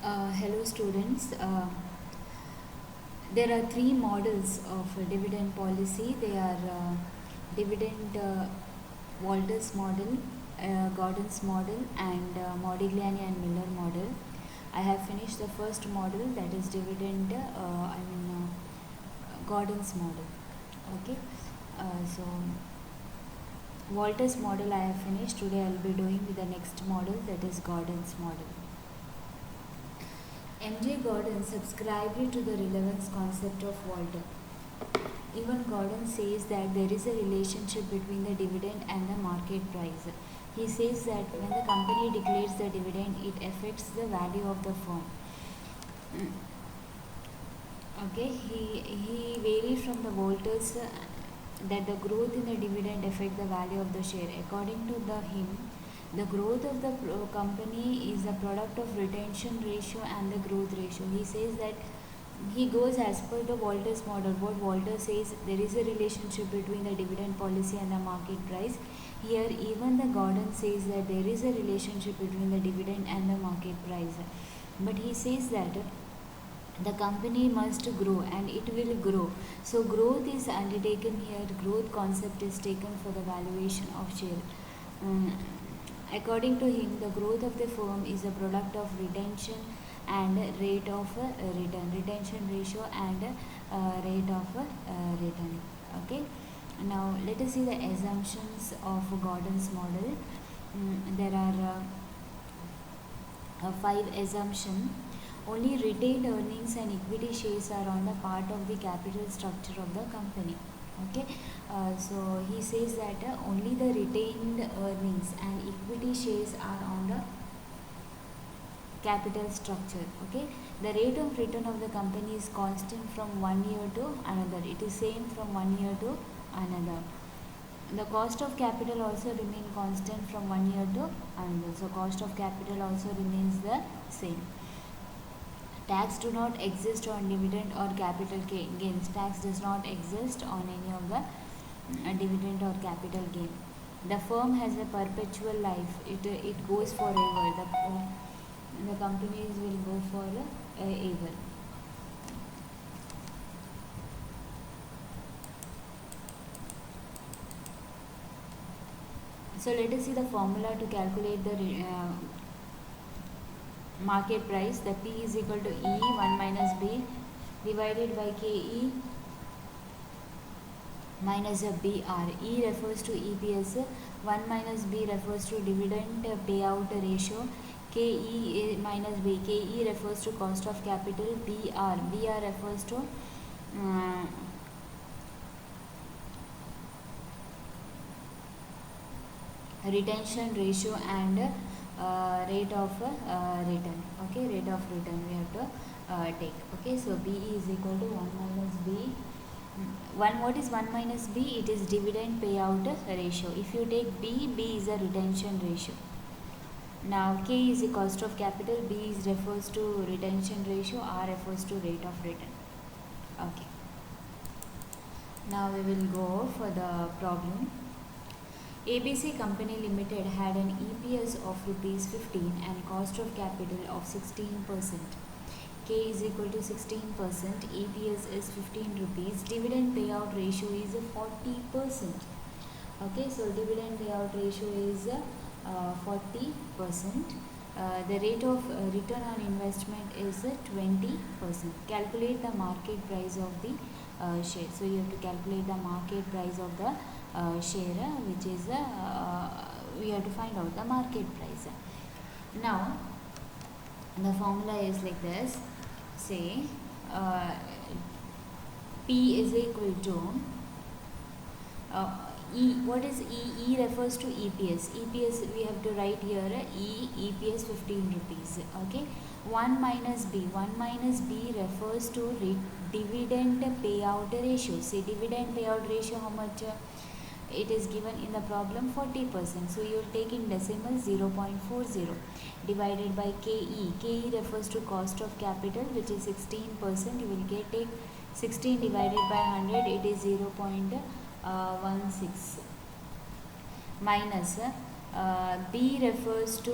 Hello students. There are three models of dividend policy. They are dividend Walters model, Gordon's model, and Modigliani and Miller model. I have finished the first model, that is dividend Gordon's model. Okay. So Walters model I have finished. Today I will be doing with the next model, that is Gordon's model. M.J. Gordon subscribed to the relevance concept of Walter. Even Gordon says that there is a relationship between the dividend and the market price. He says that when the company declares the dividend, it affects the value of the firm. Okay, he varies from the Walters that the growth in the dividend affect the value of the share. According to him, the growth of the company is a product of retention ratio and the growth ratio. He says that he goes as per the Walters model. What Walter says, there is a relationship between the dividend policy and the market price. Here even the Gordon says that there is a relationship between the dividend and the market price. But he says that the company must grow and it will grow. So growth is undertaken here. Growth concept is taken for the valuation of share. According to him, the growth of the firm is a product of retention and rate of return, retention ratio and rate of return. Okay. Now let us see the assumptions of Gordon's model. There are 5 assumptions. Only retained earnings and equity shares are on the part of the capital structure of the company. Okay, so he says that only the retained earnings and equity shares are on the capital structure. Okay, the rate of return of the company is constant from one year to another. It is same from one year to another. The cost of capital also remain constant from one year to another. So cost of capital also remains the same. Tax do not exist on dividend or capital gains. Tax does not exist on any of the dividend or capital gain. The firm has a perpetual life. It goes forever. The companies will go for ever. So let us see the formula to calculate the market price. The P is equal to E 1 minus B divided by KE minus BR. E refers to EPS, 1 minus B refers to dividend payout ratio, KE minus B. KE refers to cost of capital, BR refers to retention ratio and rate of return. Okay, rate of return we have to take. Okay, so BE is equal to 1 minus B. What is 1 minus B? It is dividend payout ratio. If you take B is a retention ratio. Now K is the cost of capital, B refers to retention ratio, R refers to rate of return. Okay. Now we will go for the problem. ABC Company Limited had an EPS of rupees 15 and cost of capital of 16%. K is equal to 16%, EPS is 15 rupees, dividend payout ratio is 40%. Okay, so dividend payout ratio is 40%. The rate of return on investment is 20%. Calculate the market price of the share. So you have to calculate the market price of the share, which is we have to find out the market price. Now the formula is like this. Say P is equal to E. What is E? E refers to EPS. EPS we have to write here EPS 15 rupees. Okay. 1 minus B. 1 minus B refers to dividend payout ratio. See, dividend payout ratio how much? It is given in the problem 40%. So you will take in decimal 0.40 divided by KE. KE refers to cost of capital, which is 16%. You will take 16 divided by 100. It is 0.16 minus B refers to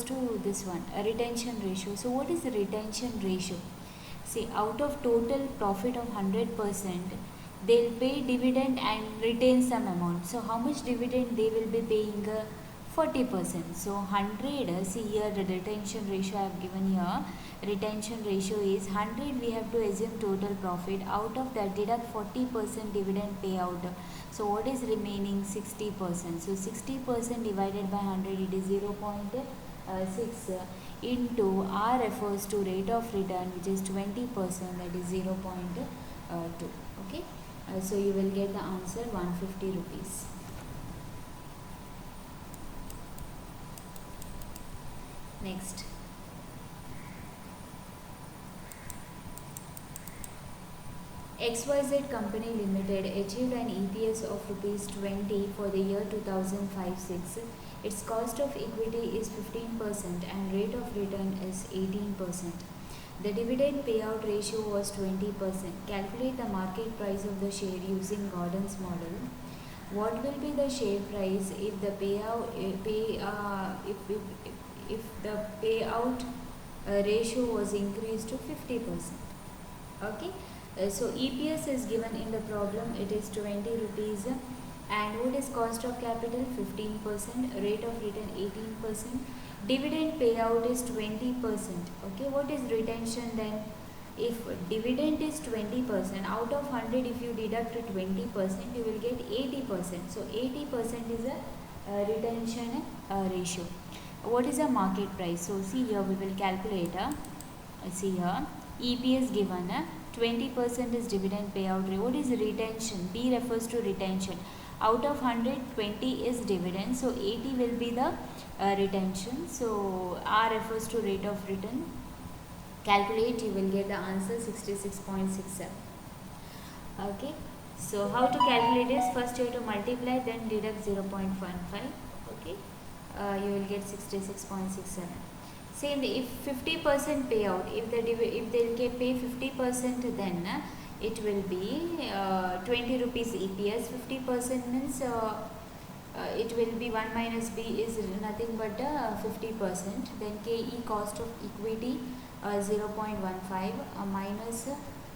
to this one, a retention ratio. So what is the retention ratio? See, out of total profit of 100%, they'll pay dividend and retain some amount. So how much dividend they will be paying? 40%. So 100, see here the retention ratio I have given here. Retention ratio is 100, we have to assume total profit. Out of that, deduct 40% dividend payout. So what is remaining? 60%. So 60% divided by 100, it is 0.6 into R refers to rate of return, which is 20%, that is 0.2. Okay, so you will get the answer 150 rupees. Next, XYZ Company Limited achieved an EPS of rupees 20 for the year 2005-06. Its cost of equity is 15% and rate of return is 18%. The dividend payout ratio was 20%. Calculate the market price of the share using Gordon's model. What will be the share price if the payout ratio was increased to 50%? Okay. So EPS is given in the problem, it is 20 rupees, and what is cost of capital? 15%, rate of return 18%, dividend payout is 20%. Okay, what is retention then? If dividend is 20%, out of 100 if you deduct 20%, you will get 80%. So 80% is a retention ratio. What is a market price? So see here, we will calculate. See here, EPS given 20% is dividend payout rate. What is retention? B refers to retention. Out of 100, 20 is dividend. So 80 will be the retention. So R refers to rate of return. Calculate, you will get the answer 66.67. Okay. So how to calculate is, first you have to multiply, then deduct 0.15. Okay. You will get 66.67. Same, if 50% payout, if they pay 50%, then it will be 20 rupees EPS. 50% means it will be 1 minus B is nothing but 50%. Then KE, cost of equity, 0.15 minus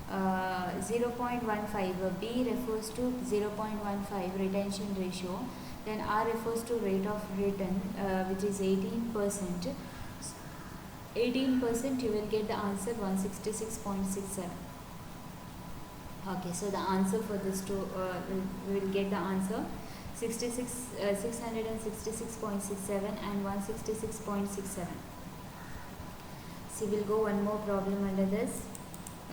0.15. B refers to 0.15 retention ratio. Then R refers to rate of return, which is 18%. 18%, you will get the answer 166.67. Okay, so the answer for this two, we will get the answer 666.67 and 166.67. See, we'll go one more problem under this.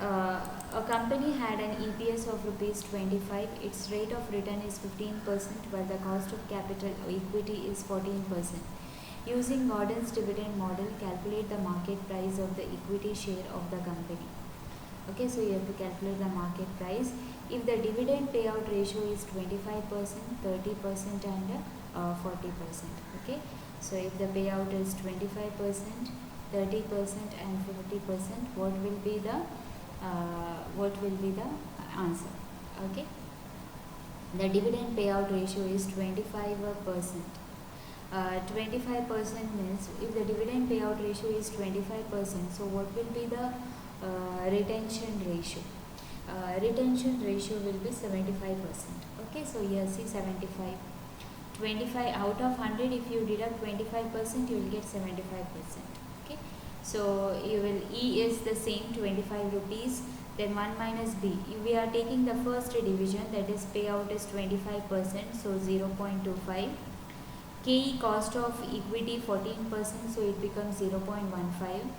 A company had an EPS of rupees 25. Its rate of return is 15%, while the cost of capital or equity is 14%. Using Gordon's dividend model, calculate the market price of the equity share of the company. Okay, so you have to calculate the market price. If the dividend payout ratio is 25%, 30% and 40%. Okay, so if the payout is 25%, 30% and 40%, what will be the answer? Okay, the dividend payout ratio is 25%. 25% means, if the dividend payout ratio is 25%, so what will be the retention ratio? Retention ratio will be 75%. Okay, so here see 75. 25 out of 100, if you deduct 25%, you will get 75%. Okay, so you will, E is the same, 25 rupees. Then 1 minus B. We are taking the first division, that is payout is 25%, so 0.25. KE, cost of equity 14%, so it becomes 0.15.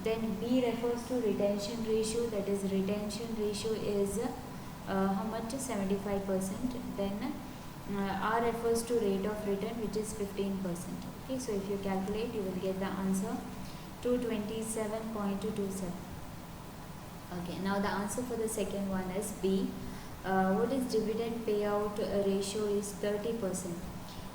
Then B refers to retention ratio, that is retention ratio is how much? 75%. Then R refers to rate of return, which is 15%. Okay, so if you calculate, you will get the answer 227.27. Okay, now the answer for the second one is B. What is dividend payout ratio is 30%.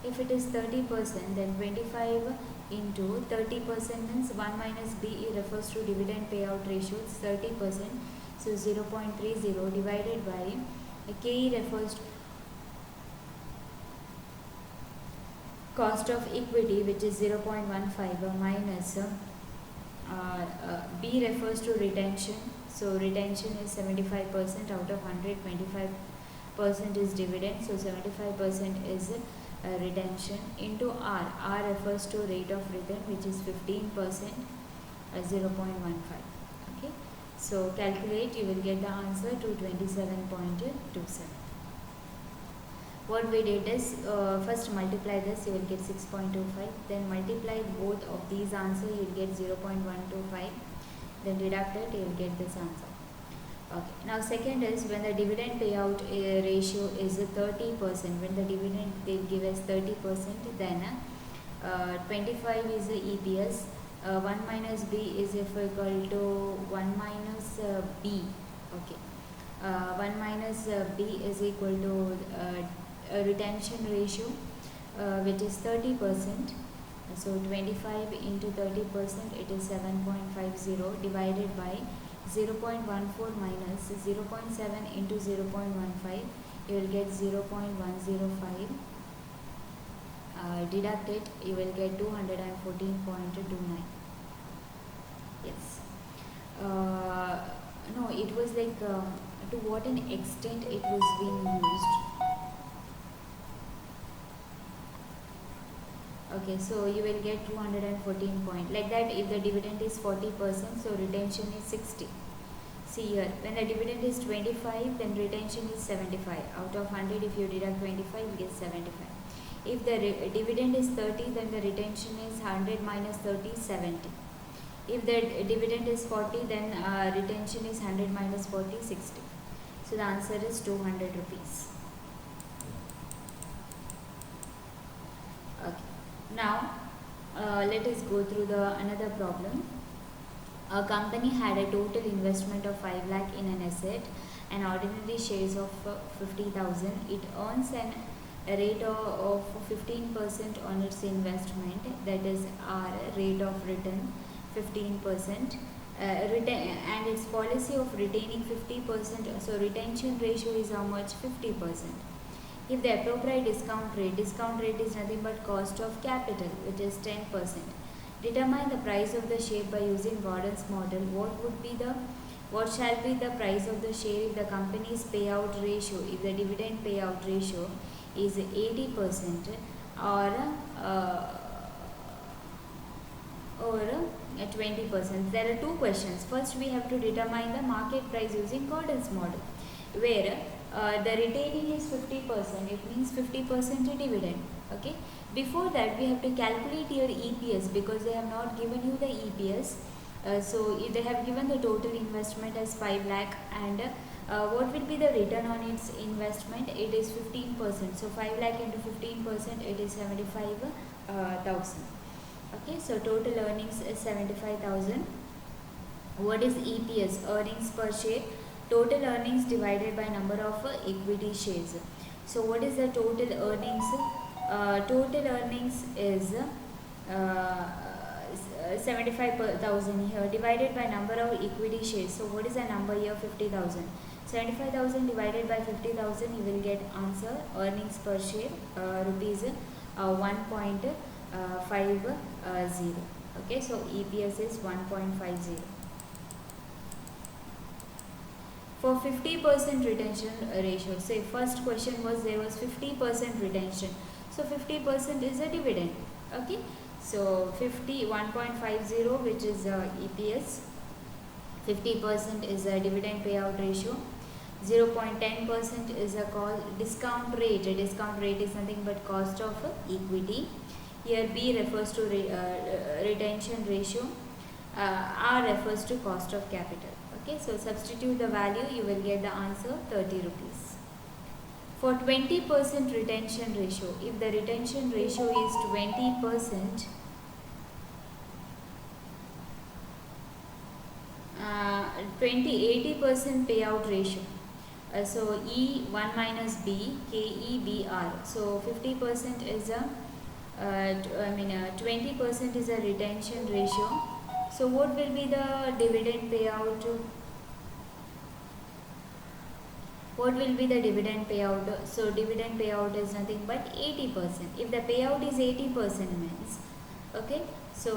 If it is 30%, then 25 into 30% means 1 minus B refers to dividend payout ratio, it's 30%. So 0.30 divided by KE refers to cost of equity, which is 0.15 minus B refers to retention. So retention is 75% out of 100, 25% is dividend. So 75% is retention into R. R refers to rate of return, which is 15%, 0.15. Okay. So calculate, you will get the answer to 27.27. What we did is, first multiply this, you will get 6.25. Then multiply both of these answers, you will get 0.125. Then deduct it, you will get this answer. Okay. Now second is, when the dividend payout ratio is 30%, when the dividend they give us 30%, then 25 is the EPS. 1 minus B is equal to 1 minus B. Okay. 1 minus B is equal to retention ratio, which is 30%. So 25 into 30%, it is 7.50 divided by 0.14 minus 0.7 into 0.15, you will get 0.105. Deduct it, you will get 214.29. Yes. No, it was like to what an extent it was being used. Okay, so you will get 214 point. Like that, if the dividend is 40%, so retention is 60. See here, when the dividend is 25, then retention is 75. Out of 100, if you deduct 25, you get 75. If the dividend is 30, then the retention is 100 minus 30, 70. If the dividend is 40, then retention is 100 minus 40, 60. So the answer is 200 rupees. Okay. Now, let us go through another problem. A company had a total investment of 5 lakh in an asset and ordinary shares of 50,000. It earns a rate of 15% on its investment, that is R, rate of return 15%. And its policy of retaining 50%, so retention ratio is how much? 50%. If the appropriate discount rate is nothing but cost of capital, which is 10%. Determine the price of the share by using Gordon's model. What shall be the price of the share if the company's payout ratio, if the dividend payout ratio is 80% or 20%. There are two questions. First, we have to determine the market price using Gordon's model, where the retaining is 50%, it means 50% dividend. Okay. Before that, we have to calculate your EPS, because they have not given you the EPS. So if they have given the total investment as 5 lakh, and what will be the return on its investment? It is 15%. So 5 lakh into 15%, it is 75,000. Okay, so total earnings is 75,000. What is EPS? Earnings per share. Total earnings divided by number of equity shares. So what is the total earnings? Total earnings is 75,000 here, divided by number of equity shares. So what is the number here? 50,000. 75,000 divided by 50,000, you will get answer earnings per share rupees 1.50. Okay, so EPS is 1.50. For 50% retention ratio, say first question was there was 50% retention. So 50% is a dividend. Okay, so 1.50, which is EPS. 50% is a dividend payout ratio. 0.10% is a discount rate. A discount rate is nothing but cost of equity. Here B refers to retention ratio. R refers to cost of capital. Okay, so substitute the value, you will get the answer 30 rupees. For 20% retention ratio, if the retention ratio is 20%, 80% payout ratio. So E 1 minus B, KEBR. So 50% is a 20% is a retention ratio. So what will be the dividend payout? what will be the dividend payout? So dividend payout is nothing but 80%. If the payout is 80% means, okay, so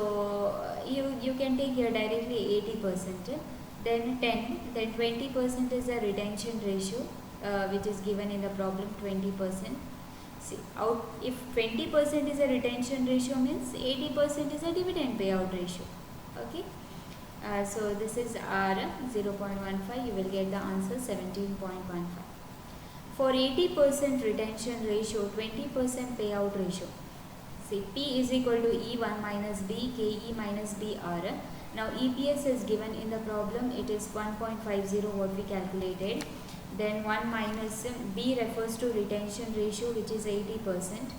you can take here directly 80%, then 10, then 20% is the retention ratio, which is given in the problem, 20%. See, out if 20% is a retention ratio means 80% is a dividend payout ratio. Okay. So this is R 0.15. You will get the answer 17.15. For 80% retention ratio, 20% payout ratio. See, P is equal to E1 minus B, KE minus BR. Now EPS is given in the problem. It is 1.50 what we calculated. Then 1 minus B refers to retention ratio, which is 80%.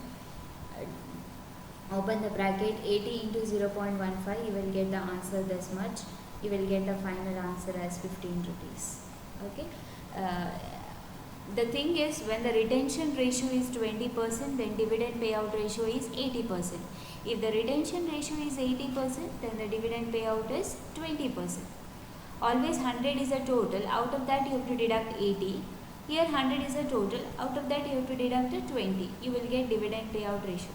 Open the bracket, 80 into 0.15, you will get the answer this much. You will get the final answer as 15 rupees. Okay. The thing is, when the retention ratio is 20%, then dividend payout ratio is 80%. If the retention ratio is 80%, then the dividend payout is 20%. Always 100 is a total, out of that you have to deduct 80. Here 100 is a total, out of that you have to deduct 20. You will get dividend payout ratio.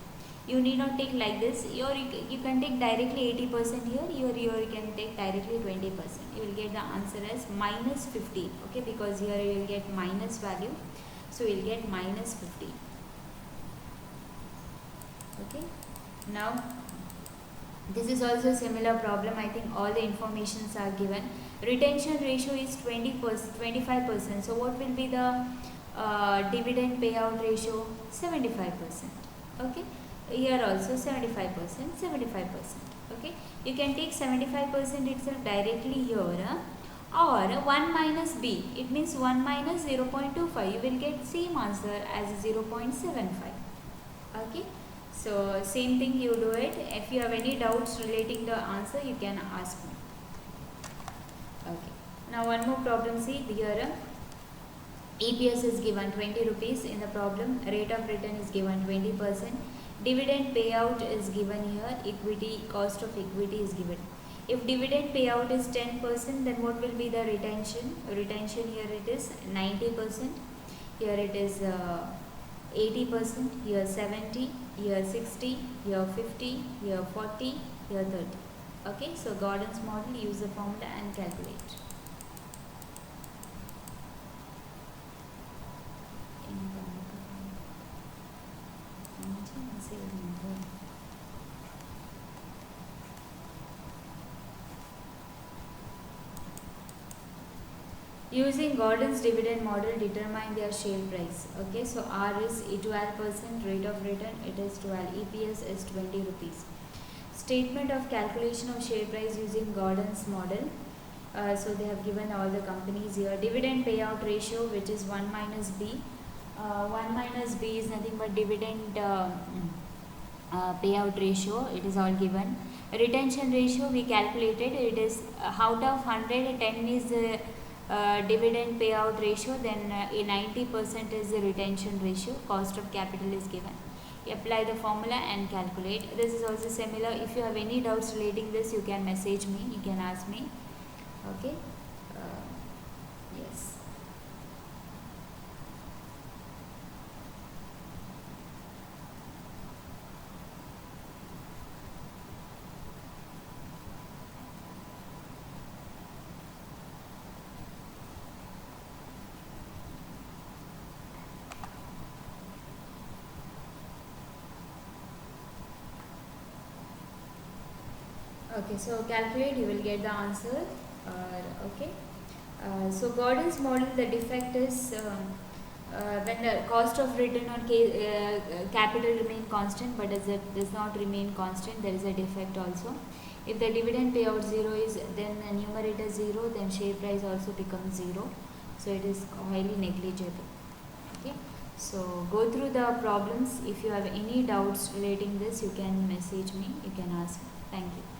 You need not take like this, or you can take directly 80% here, or you can take directly 20%. You will get the answer as minus 50, okay, because here you will get minus value, so you will get minus 50. Okay. Now this is also a similar problem. I think all the informations are given. Retention ratio is 20%, 25%. So what will be the dividend payout ratio? 75%. Okay. Here also 75%, 75%. Okay. You can take 75% itself directly here, or 1 minus B. It means 1 minus 0.25. You will get same answer as 0.75. Okay. So same thing you do it. If you have any doubts relating the answer, you can ask me. Okay. Now one more problem. See here, EPS is given 20 rupees in the problem. Rate of return is given 20%. Dividend payout is given here. Equity, cost of equity is given. If dividend payout is 10%, then what will be the retention? Retention here it is 90%. Here it is 80%. Here 70. Here 60. Here 50. Here 40. Here 30. Okay. So Gordon's model, use the formula and calculate. Using Gordon's dividend model, determine their share price. Okay, so R is 12%, rate of return it is 12, EPS is 20 rupees. Statement of calculation of share price using Gordon's model. So they have given all the companies here. Dividend payout ratio, which is 1 minus B. 1 minus B is nothing but dividend payout ratio. It is all given. Retention ratio we calculated. It is out of 100, 10 is the dividend payout ratio, then 90% is the retention ratio. Cost of capital is given. You apply the formula and calculate. This is also similar. If you have any doubts relating this, you can message me, you can ask me. Okay. Yes. Okay, so calculate, you will get the answer. Okay. So Gordon's model, the defect is when the cost of return on capital remain constant, but as it does not remain constant, there is a defect also. If the dividend payout 0 is, then the numerator 0, then share price also becomes 0. So it is highly negligible. Okay. So go through the problems. If you have any doubts relating this, you can message me, you can ask me. Thank you.